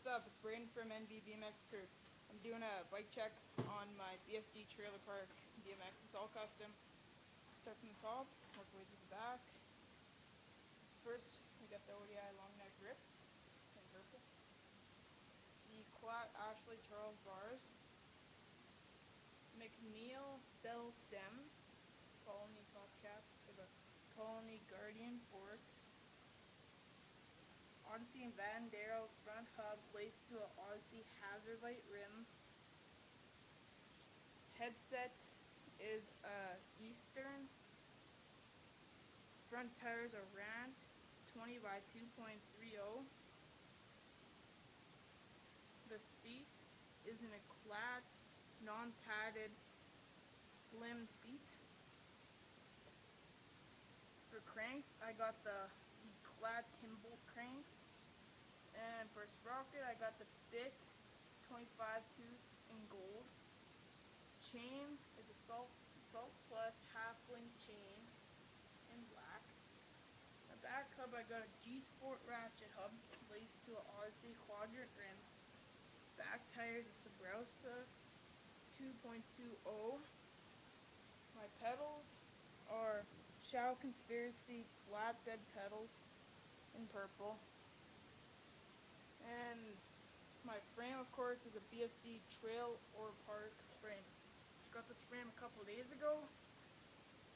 What's up? It's Brayden from Nbbmxcrew. I'm doing a bike check on my BSD TrailorPark BMX. It's all custom. Start from the top, work our way to the back. First, we got the ODI long neck grips in purple. The Clat Ashley Charles bars. McNeil cell stem. Colony top cap for the Colony Guardian forks. Odyssey and Van Darrow front hub laced to an Odyssey hazard light rim. Headset is a Eastern. Front tires are Rant 20 by 2.30. The seat is in a Clat non-padded slim seat. For cranks, I got the Clat Timbolt cranks. And for sprocket, I got the Bit 25 tooth in gold. Chain is a Salt Plus half link chain in black. The back hub, I got a G-Sport ratchet hub laced to an Odyssey quadrant rim. Back tires are Sabrausa 2.20. My pedals are Shao Conspiracy flatbed pedals in purple. And my frame, of course, is a BSD TrailorPark frame. Got this frame a couple days ago.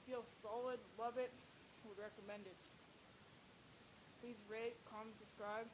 Feels solid, love it, would recommend it. Please rate, comment, subscribe.